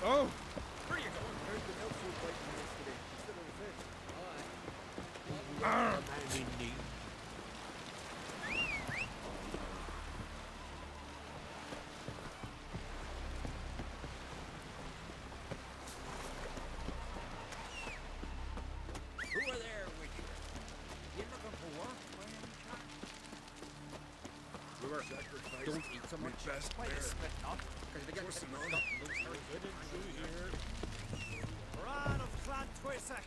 Oh! Where are you going? There's the milk food waiting yesterday. Instead of the fish. Arr! The man in need. Who are there with you? You looking for work? We were Sacrifice. don't eat so much. Best Why bear. they split up? Because they get What's to the know. here. Ran of Clan Twisek,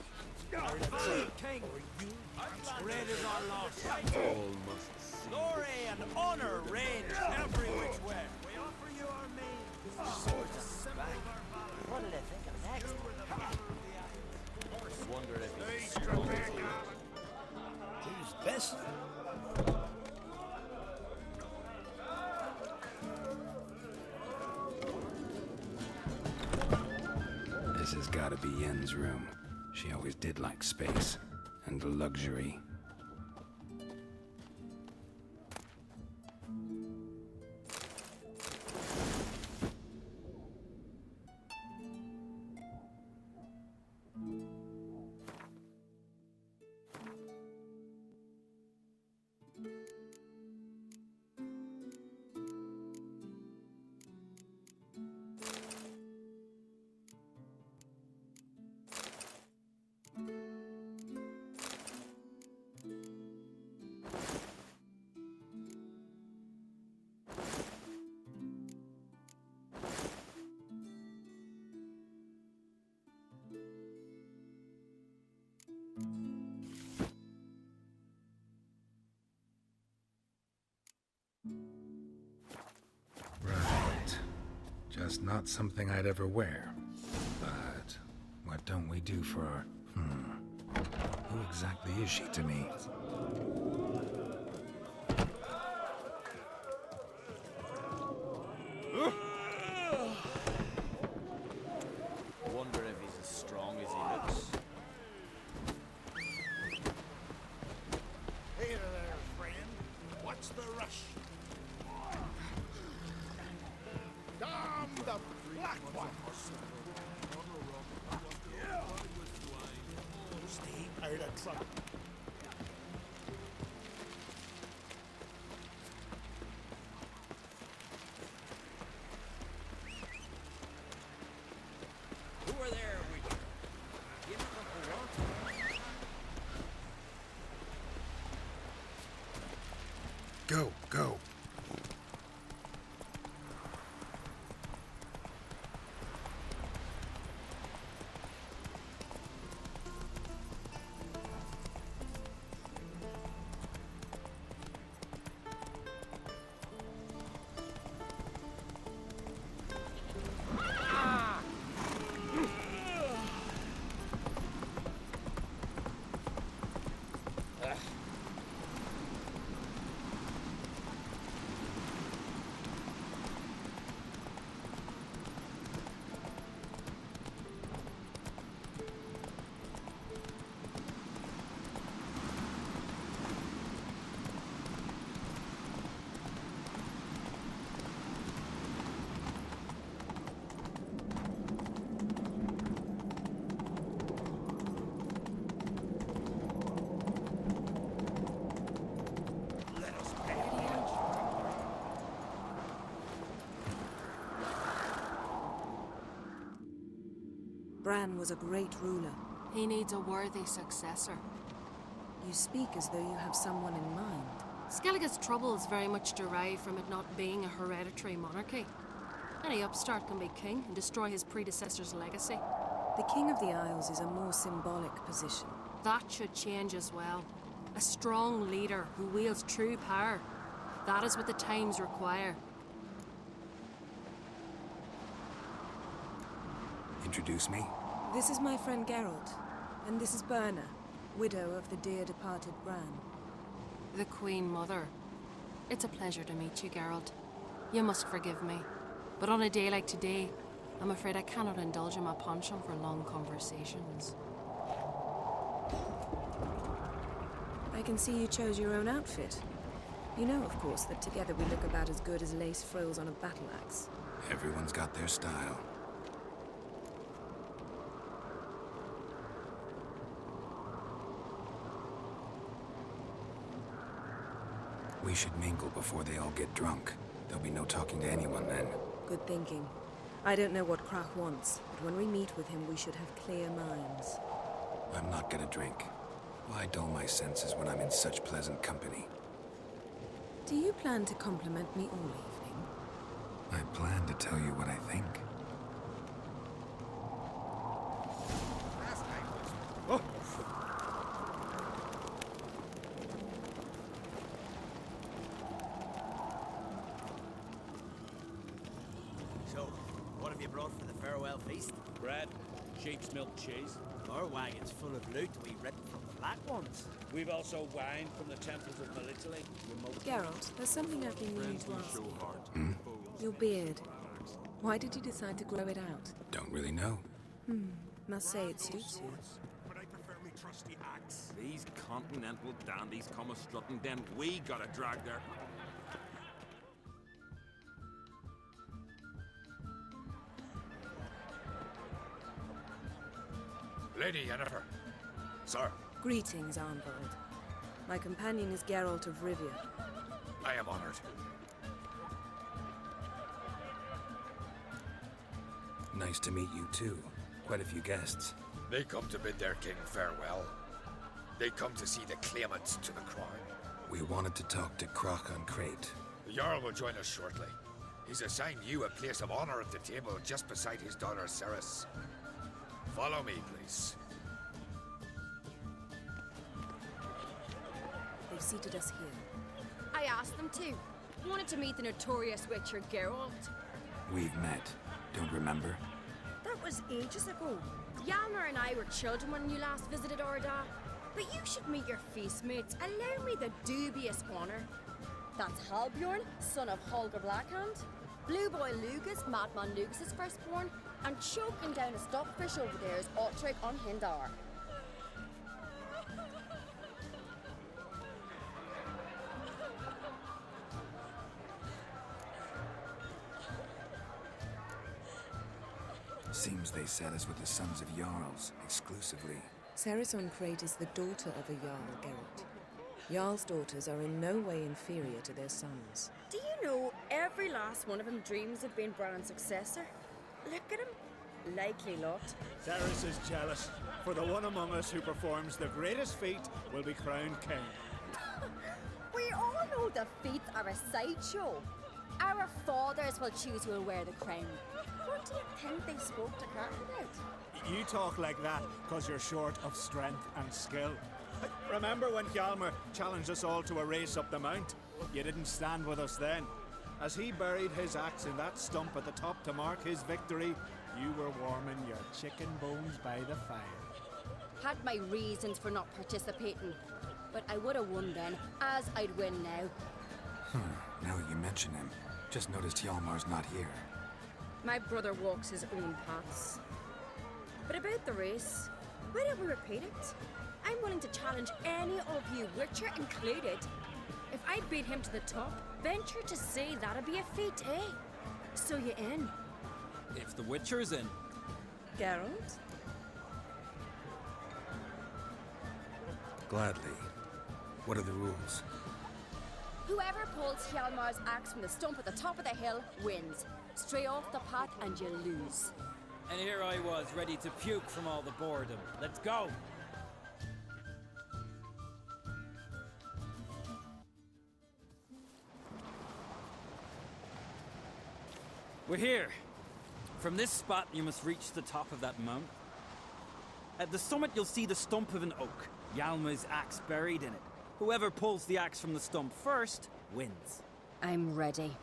Valley King, red is our loss. All must see. Glory and honor reign every which way. We offer you our maid, sword to symbol of our valor. What did I think of next? You were the valor of the isles. I wonder if he's Who's this? This has got to be Yen's room. She always did like space and luxury. Right. Just not something I'd ever wear. But what don't we do for our... Who exactly is she to me? I wonder if he's as strong as he looks. Hey there, friend. What's the rush? Damn the black one! Stay out of trouble. Who are there with you? You looking for work? Go, go. Bran was a great ruler. He needs a worthy successor. You speak as though you have someone in mind. Skellige's troubles very much derive from it not being a hereditary monarchy. Any upstart can be king and destroy his predecessor's legacy. The King of the Isles is a more symbolic position. That should change as well. A strong leader who wields true power. That is what the times require. Introduce me? This is my friend Geralt, and this is Berna, widow of the dear departed Bran. The Queen Mother. It's a pleasure to meet you, Geralt. You must forgive me, but on a day like today, I'm afraid I cannot indulge in my penchant for long conversations. I can see you chose your own outfit. You know, of course, that together we look about as good as lace frills on a battle axe. Everyone's got their style. We should mingle before they all get drunk. There'll be no talking to anyone then. Good thinking. I don't know what Krach wants, but when we meet with him, we should have clear minds. I'm not gonna drink. Why dull my senses when I'm in such pleasant company? Do you plan to compliment me all evening? I plan to tell you what I think. Oh! So, what have you brought for the farewell feast? Bread, sheep's milk cheese. Our wagon's full of loot we ripped from the Black Ones. We've also wine from the temples of Melitele. Geralt, there's something I've been meaning to ask you. Your beard. Why did you decide to grow it out? Don't really know. Must say it suits you. But I prefer me trusty axe. These continental dandies come a strutting, then we gotta drag their... Lady Yennefer. Sir, Greetings, Arnvold. My companion is Geralt of Rivia. I am honored. Nice to meet you too. Quite a few guests. They come to bid their king farewell. They come to see the claimants to the crown. We wanted to talk to Krach on Crate. The Jarl will join us shortly. He's assigned you a place of honor at the table just beside his daughter Ceres. Follow me, please. They've seated us here. I asked them to. Wanted to meet the notorious witcher Geralt. We've met. Don't remember? That was ages ago. Yalmer and I were children when you last visited Orda. But you should meet your feast mates. Allow me the dubious honor. That's Halbjorn, son of Holger Blackhand. Blue Boy Lugas, Madman Lugas' firstborn. And choking down a stockfish over there is Otrek on Hindar. Seems they set us with the sons of Jarls, exclusively. Ceres on Crate is the daughter of a Jarl, Geralt. Jarl's daughters are in no way inferior to their sons. Do you know every last one of them dreams of being Bran's successor? Look at him. Likely lot. Ceres is jealous, for the one among us who performs the greatest feat will be crowned king. We all know the feats are a sideshow. Our fathers will choose who will wear the crown. What do you think they spoke to Krach about? You talk like that because you're short of strength and skill. Remember when Hjalmar challenged us all to a race up the mount? You didn't stand with us then. As he buried his axe in that stump at the top to mark his victory, you were warming your chicken bones by the fire. Had my reasons for not participating, but I would have won then, as I'd win now. Now you mention him. Just noticed Hjalmar's not here. My brother walks his own paths. But about the race, why don't we repeat it? I'm willing to challenge any of you, Witcher included. If I beat him to the top, venture to say that'd be a feat, eh? So you in? If the Witcher's in. Geralt? Gladly. What are the rules? Whoever pulls Hjalmar's axe from the stump at the top of the hill wins. Stray off the path and you lose. And here I was, ready to puke from all the boredom. Let's go! We're here. From this spot, you must reach the top of that mountain. At the summit, you'll see the stump of an oak. Hjalmar's axe buried in it. Whoever pulls the axe from the stump first, wins. I'm ready.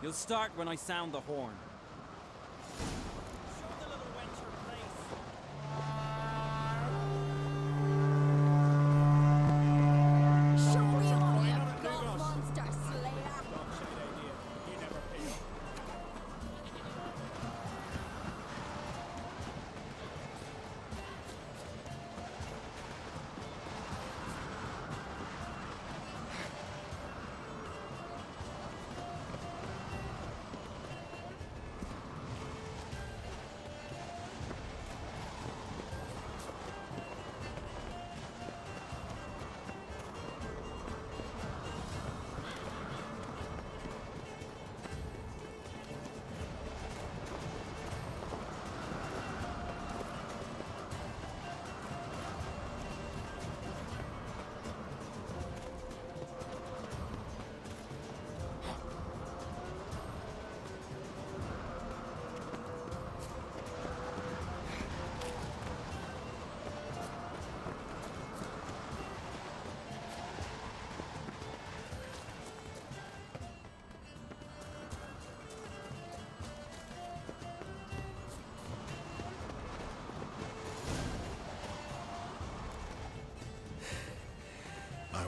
You'll start when I sound the horn. Show the little wench her place. Show me all your god monster slayer! You never pay up.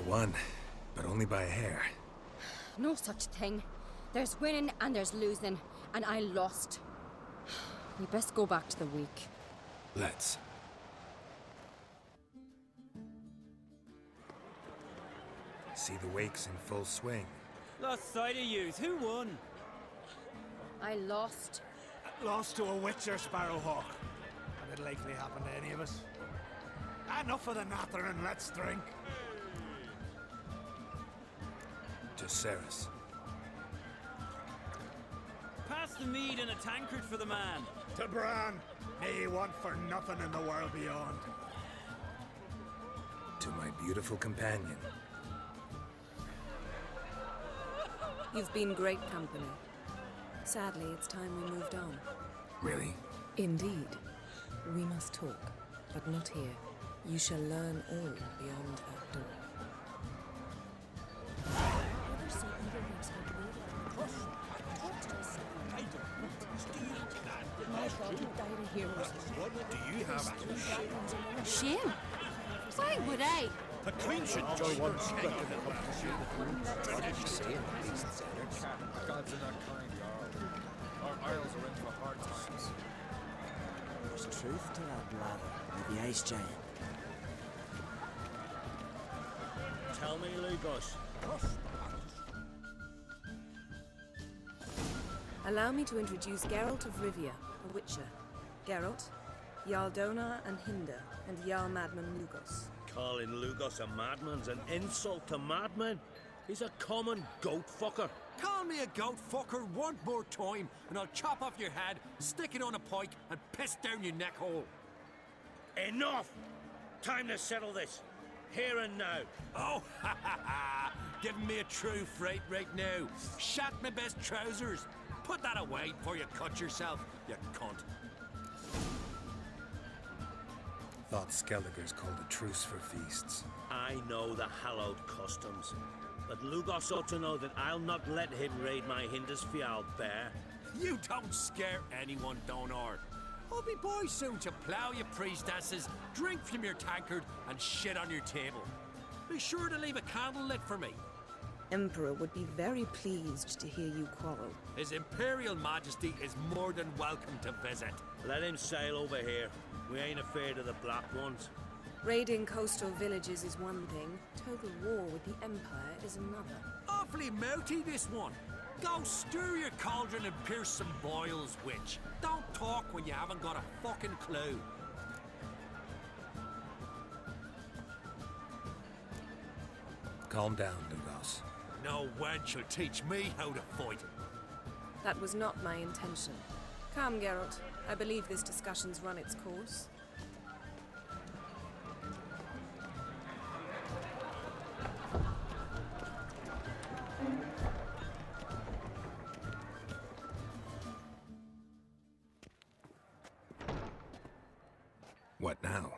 won, but only by a hair. No such thing. There's winning and there's losing, and I lost. We best go back to the week. Let's. See the wakes in full swing. Lost sight of yous. Who won? I lost. Lost to a witcher, Sparrowhawk. And it'll likely happen to any of us. Enough of the nattering, let's drink. To Ceres. Pass the mead and a tankard for the man. To Bran. May he want for nothing in the world beyond. To my beautiful companion. You've been great company. Sadly, it's time we moved on. Really? Indeed. We must talk, but not here. You shall learn all beyond that door. Do you have Shame? Why would I? the Queen should join one split in the Gods are not kind, Jarl. Our isles are in for hard times. There's truth to that blather with the ice giant. Tell me, Lugos. Allow me to introduce Geralt of Rivia, a witcher. Geralt, Jarl Donar and Hinder, and Jarl Madman Lugos. Calling Lugos a madman's an insult to madmen. He's a common goat fucker. Call me a goat fucker one more time, and I'll chop off your head, stick it on a pike, and piss down your neck hole. Enough! Time to settle this. Here and now. Oh, ha ha ha! Giving me a true fright right now. Shat my best trousers. Put that away before you cut yourself, you cunt. Thought Skelliger's called a truce for feasts. I know the hallowed customs, but Lugos ought to know that I'll not let him raid my Hindisfial bear. You don't scare anyone, Donar. I'll be boys soon to plough your priestesses, drink from your tankard, and shit on your table. Be sure to leave a candle lit for me. Emperor would be very pleased to hear you quarrel. His Imperial Majesty is more than welcome to visit. Let him sail over here. We ain't afraid of the Black Ones. Raiding coastal villages is one thing. Total war with the Empire is another. Awfully mouty, this one. Go stir your cauldron and pierce some boils, witch. Don't talk when you haven't got a fucking clue. Calm down, Lugos. No wench will teach me how to fight. That was not my intention. Come, Geralt. I believe this discussion's run its course. What now?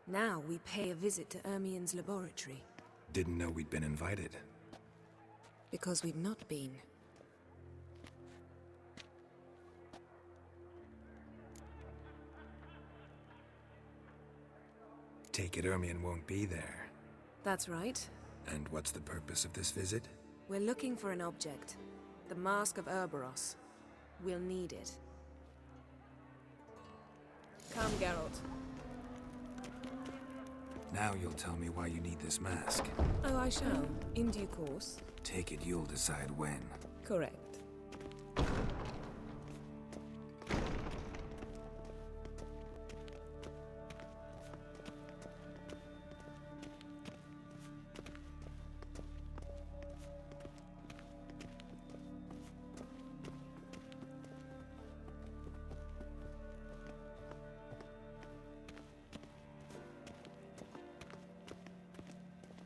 Now we pay a visit to Ermien's laboratory. Didn't know we'd been invited. Because we've not been. Take it Ermien won't be there. That's right. And what's the purpose of this visit? We're looking for an object. The Mask of Erberos. We'll need it. Come, Geralt. Now you'll tell me why you need this mask. Oh, I shall. In due course. Take it you'll decide when. Correct.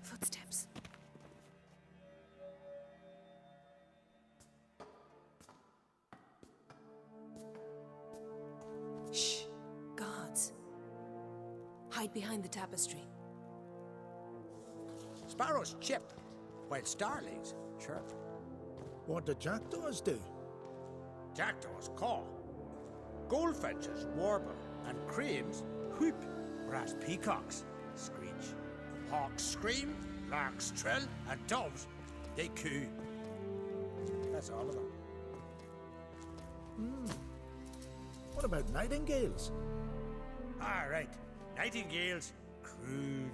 Footsteps. Shh. Guards. Hide behind the tapestry. Sparrows chip, while starlings chirp. What do jackdaws do? Jackdaws caw. Goldfinches warble, and cranes whoop, whereas peacocks screech. Hawks scream, Larks trill and doves, they coo. That's all of them. What about nightingales? All right, nightingales croon.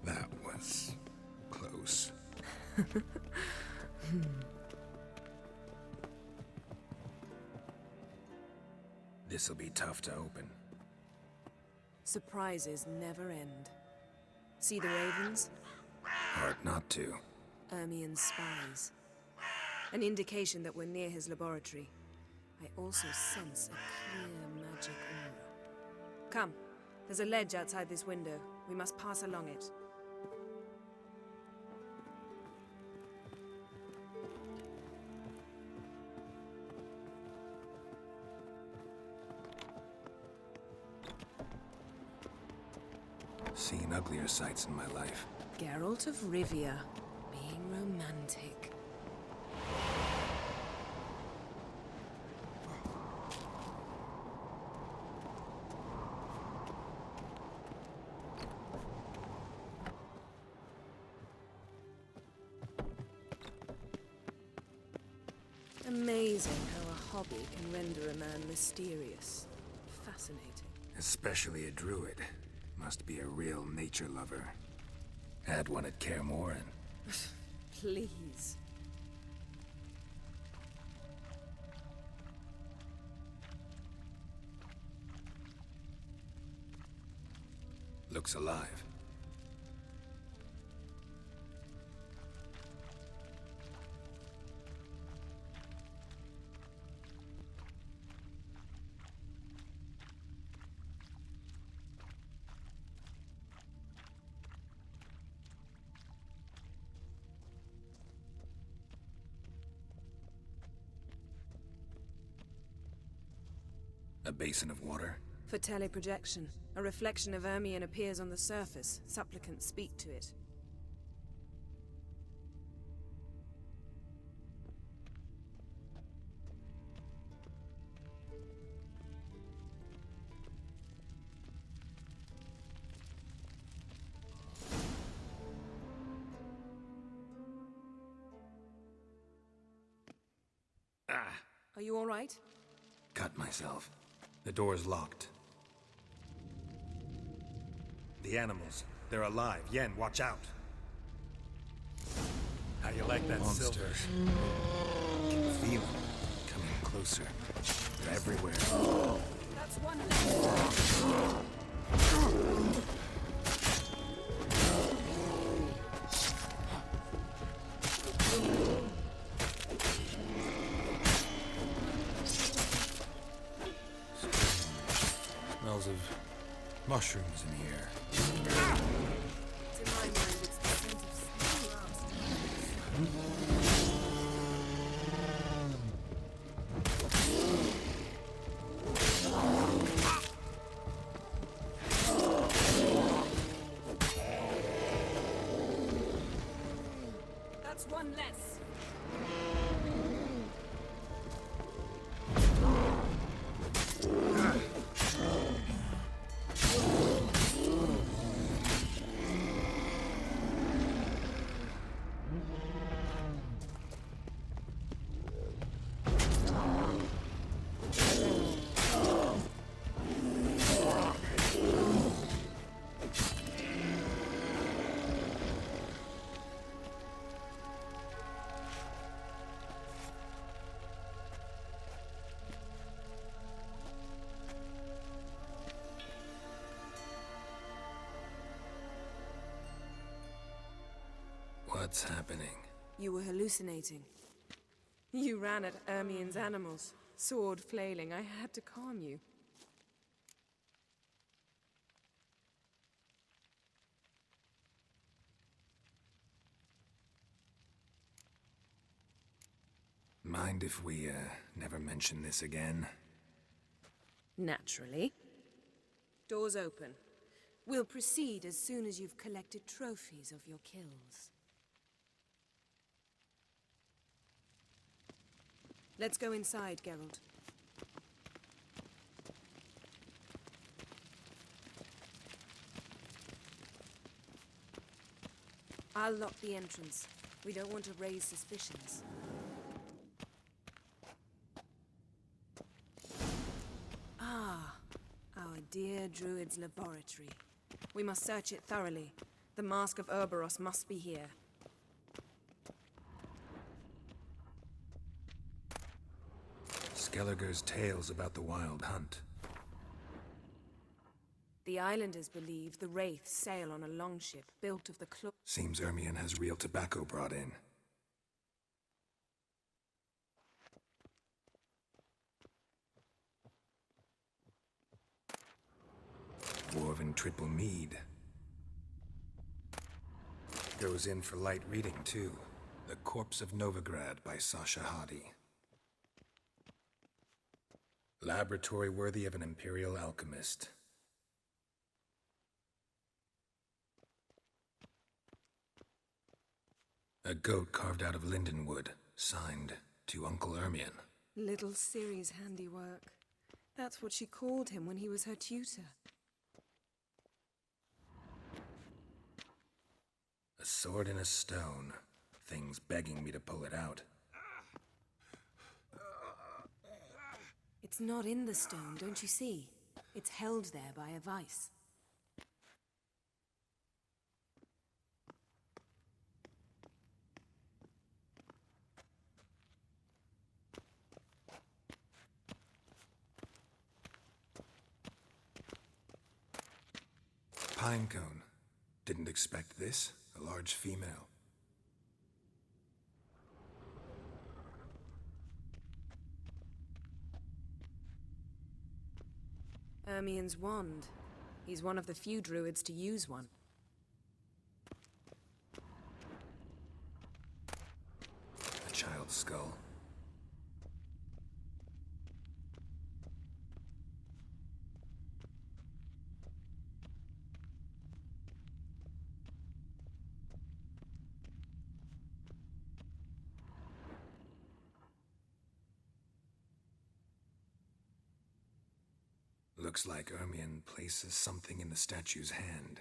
That was close. This'll be tough to open. Surprises never end. See the ravens? Hard not to. Ermien's spies. An indication that we're near his laboratory. I also sense a clear magic aura. Come, there's a ledge outside this window. We must pass along it. Seen uglier sights in my life. Geralt of Rivia, being romantic. Amazing how a hobby can render a man mysterious. Fascinating. Especially a druid. Must be a real nature lover. Had one at Kaer Morhen. Please. Looks alive. A basin of water? For teleprojection. A reflection of Ermion appears on the surface. Supplicants speak to it. Are you all right? Cut myself. The door's locked. The animals, they're alive. Yen, watch out. How you like that silver? Monsters. Can feel them coming closer. They're everywhere. That's one less. Smells of mushrooms in here. To my mind, it's the scent of steel That's one less. What's happening? You were hallucinating. You ran at Ermion's animals, sword flailing. I had to calm you. Mind if we, never mention this again? Naturally. Doors open. We'll proceed as soon as you've collected trophies of your kills. Let's go inside, Geralt. I'll lock the entrance. We don't want to raise suspicions. Ah, our dear Druid's laboratory. We must search it thoroughly. The Mask of Ouroboros must be here. Skelliger's tales about the Wild Hunt. The islanders believe the wraiths sail on a longship built of the Seems Ermion has real tobacco brought in. Dwarven triple mead. Goes in for light reading, too. The Corpse of Novigrad by Sasha Hadi. Laboratory worthy of an imperial alchemist. A goat carved out of lindenwood, signed to Uncle Ermion. Little Ciri's handiwork. That's what she called him when he was her tutor. A sword in a stone. Thing's begging me to pull it out. It's not in the stone, don't you see? It's held there by a vice. Pinecone. Didn't expect this. A large female. Ermion's wand. He's one of the few druids to use one. A child's skull. Looks like Ermion places something in the statue's hand.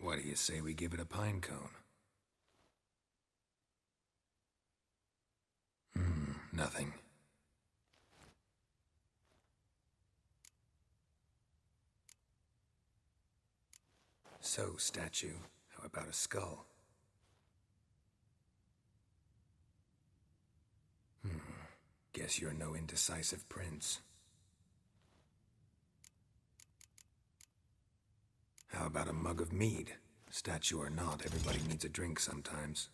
What do you say we give it a pine cone? Nothing. So, statue, how about a skull? Guess you're no indecisive prince. How about a mug of mead? Statue or not, everybody needs a drink sometimes.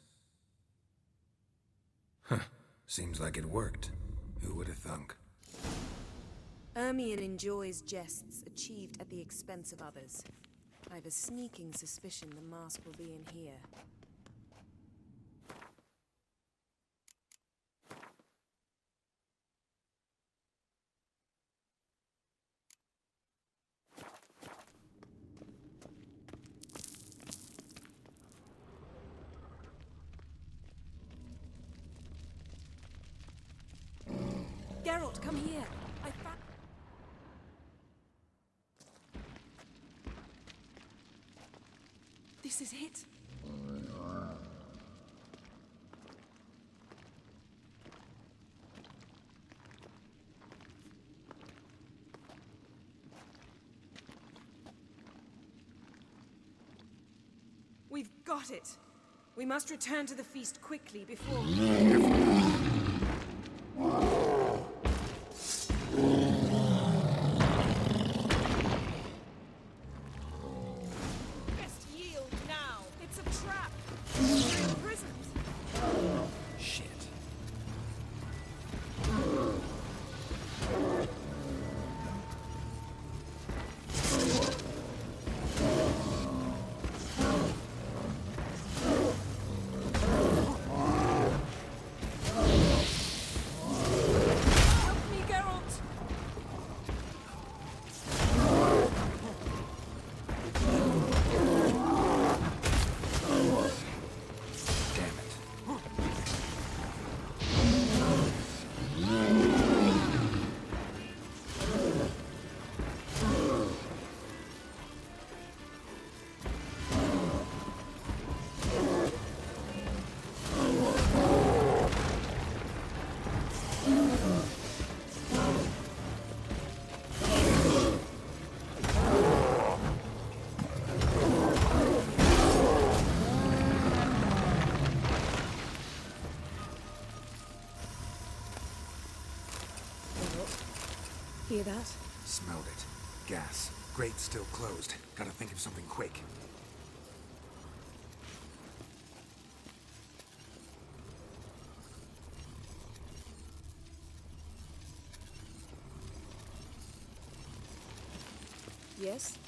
Huh. Seems like it worked. Who would have thunk? Ermion enjoys jests achieved at the expense of others. I've a sneaking suspicion the mask will be in here. Geralt, come here. I found... This is it. We've got it. We must return to the feast quickly before... hear that? Smelled it. Gas. Grate still closed. Gotta think of something quick. Yes?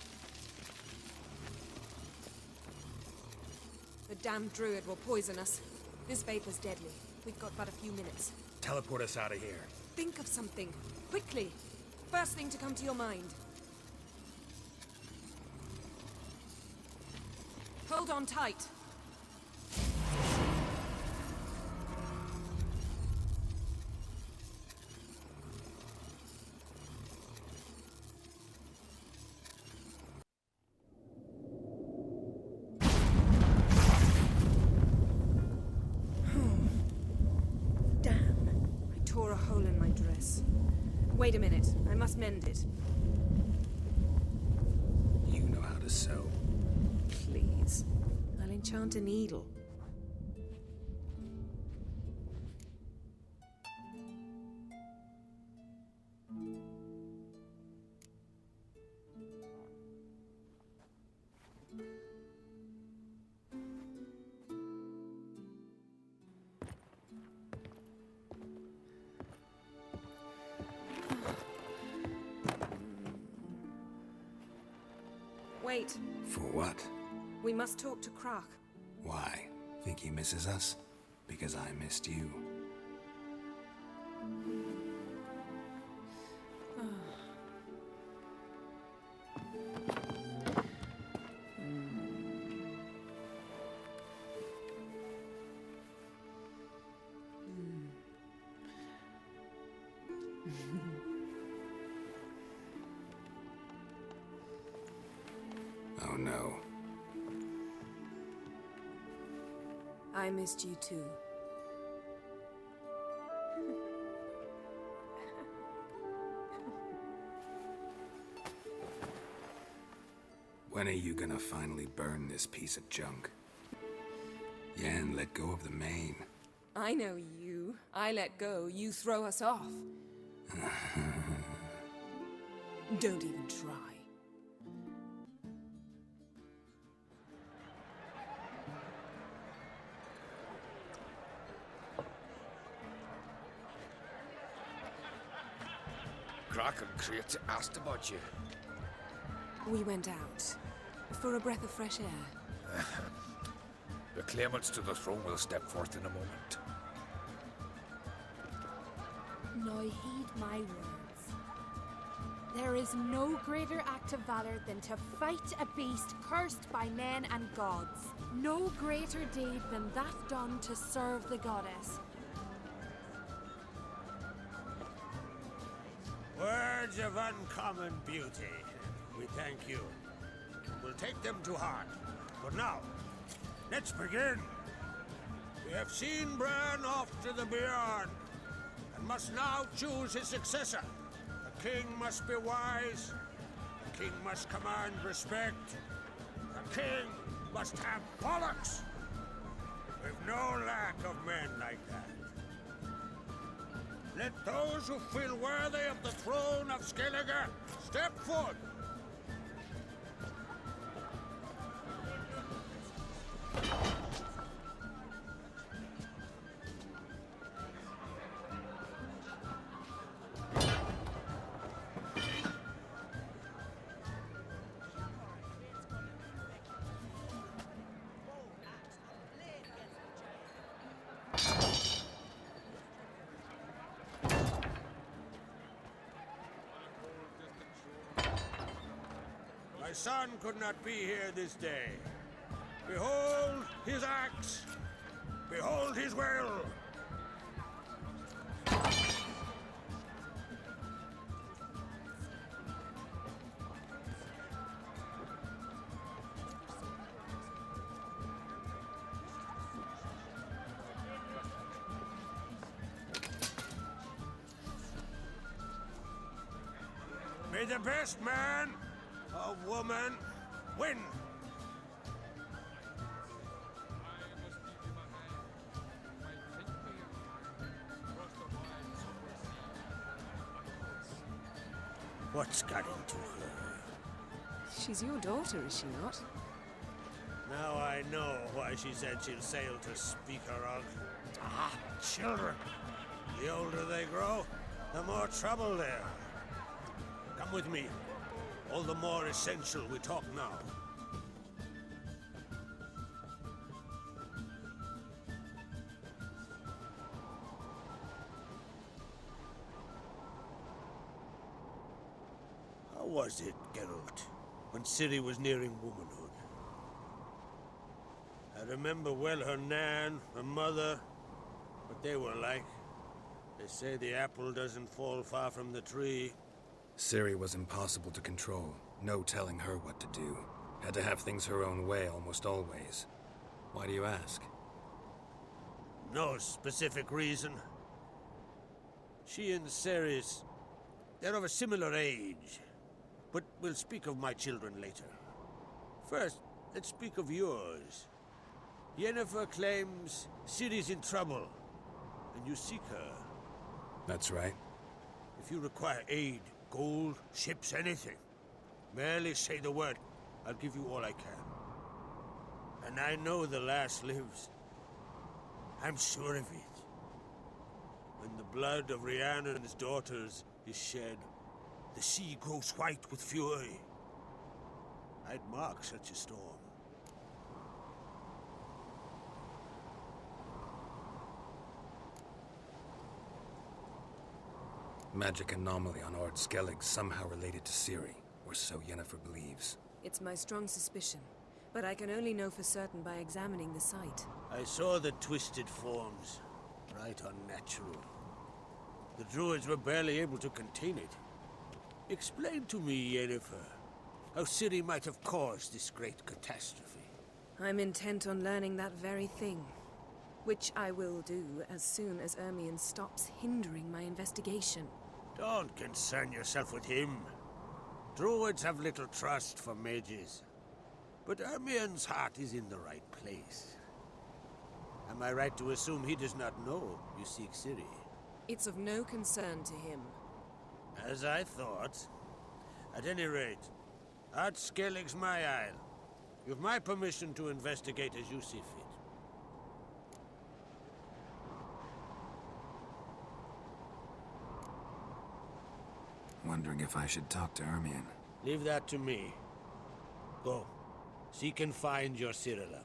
The damned druid will poison us. This vapor's deadly. We've got but a few minutes. Teleport us out of here. Think of something. Quickly. First thing to come to your mind. Hold on tight. Wait a minute. I must mend it. You know how to sew. Please. I'll enchant a needle. Wait. For what? We must talk to Croc. Why? Think he misses us? Because I missed you. Oh no. I missed you too. When are you gonna finally burn this piece of junk? Yeah, and let go of the main. I know you. I let go, you throw us off. Don't even try. Croc and Crate asked about you. We went out. For a breath of fresh air. The claimants to the throne will step forth in a moment. Now heed my words. There is no greater act of valor than to fight a beast cursed by men and gods. No greater deed than that done to serve the goddess. Words of uncommon beauty. We thank you. We'll take them to heart. But now, let's begin. We have seen Bran off to the beyond, and must now choose his successor. The king must be wise. The king must command respect. The king must have bollocks. We've no lack of men like that. Let those who feel worthy of the throne of Skellige step forth. My son could not be here this day. Behold his axe. Behold his will. May the best man or woman win. What's got into her? She's your daughter, is she not? Now I know why she said she'll sail to speak her of. Ah, children. The older they grow, the more trouble they are. Come with me. All the more essential we talk now. How was it, Geralt, when Ciri was nearing womanhood? I remember well her nan, her mother, what they were like. They say the apple doesn't fall far from the tree. Ciri was impossible to control. No telling her what to do. Had to have things her own way almost always. Why do you ask? No specific reason. She and Ceres, they're of a similar age. But we'll speak of my children later. First, let's speak of yours. Yennefer claims Ciri's in trouble, and you seek her. That's right. If you require aid, gold, ships, anything, merely say the word. I'll give you all I can. And I know the lass lives. I'm sure of it. When the blood of Rhiannon's daughters is shed, the sea grows white with fury. I'd mark such a storm. Magic anomaly on Ord Skellig somehow related to Ciri, or so Yennefer believes. It's my strong suspicion, but I can only know for certain by examining the site. I saw the twisted forms. Right unnatural. The druids were barely able to contain it. Explain to me, Yennefer, how Ciri might have caused this great catastrophe. I'm intent on learning that very thing, which I will do as soon as Ermion stops hindering my investigation. Don't concern yourself with him. Druids have little trust for mages. But Ermion's heart is in the right place. Am I right to assume he does not know you seek Ciri? It's of no concern to him. As I thought. At any rate, Ard Skellig's my isle. You've my permission to investigate as you see fit. Wondering if I should talk to Ermion. Leave that to me. Go. Seek and find your Cyrilla.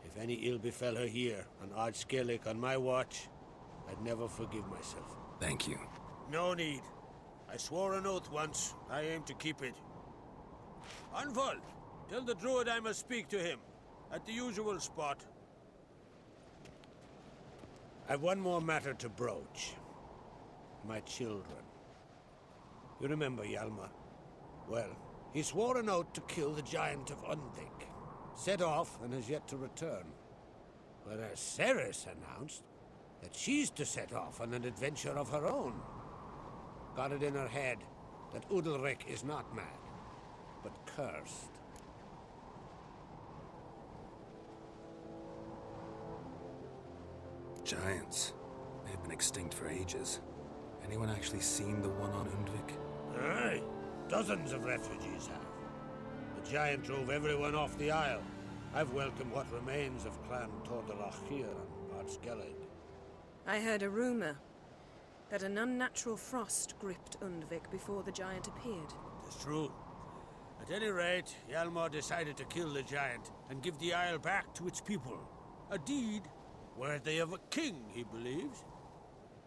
If any ill befell her here, on Ard Skellig on my watch, I'd never forgive myself. Thank you. No need. I swore an oath once. I aim to keep it. Anvald, tell the druid I must speak to him. At the usual spot. I've one more matter to broach. My children. You remember Hjalmar? Well, he swore an oath to kill the giant of Undvik. Set off and has yet to return. Whereas Ceres announced that she's to set off on an adventure of her own. Got it in her head that Udalric is not mad, but cursed. Giants. They've been extinct for ages. Anyone actually seen the one on Undvik? Aye. Dozens of refugees have. The giant drove everyone off the isle. I've welcomed what remains of Clan Tordalach here on Ard Skellig. I heard a rumor that an unnatural frost gripped Undvik before the giant appeared. It's true. At any rate, Hjalmar decided to kill the giant and give the isle back to its people. A deed worthy of a king, he believes.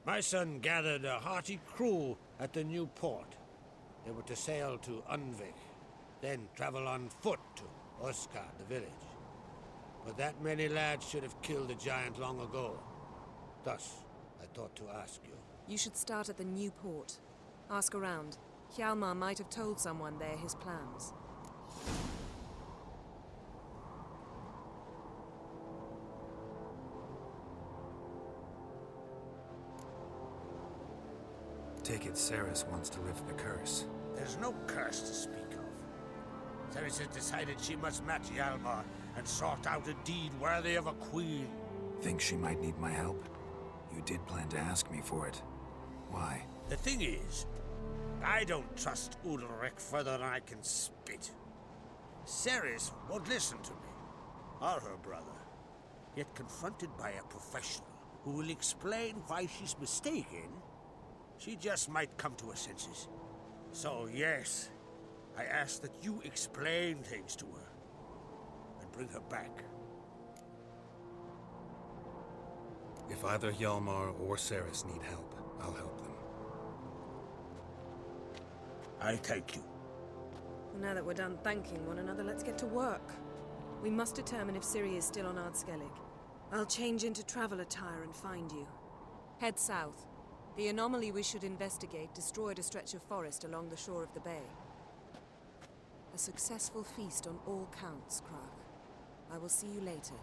My son gathered a hearty crew at the new port. They were to sail to Undvik, then travel on foot to Oskar, the village. But that many lads should have killed the giant long ago. Thus, I thought to ask you. You should start at the new port. Ask around. Hjalmar might have told someone there his plans. Take it Ceres wants to lift the curse. There's no curse to speak of. Ceres has decided she must match Hjalmar and sort out a deed worthy of a queen. Think she might need my help? You did plan to ask me for it. Why? The thing is, I don't trust Ulrich further than I can spit. Ceres won't listen to me, or her brother. Yet confronted by a professional who will explain why she's mistaken, she just might come to her senses. So yes, I ask that you explain things to her and bring her back. If either Hjalmar or Ceres need help, I'll help them. I thank you. Well, now that we're done thanking one another, let's get to work. We must determine if Ciri is still on Ardskellig. I'll change into travel attire and find you. Head south. The anomaly we should investigate destroyed a stretch of forest along the shore of the bay. A successful feast on all counts, Krach. I will see you later.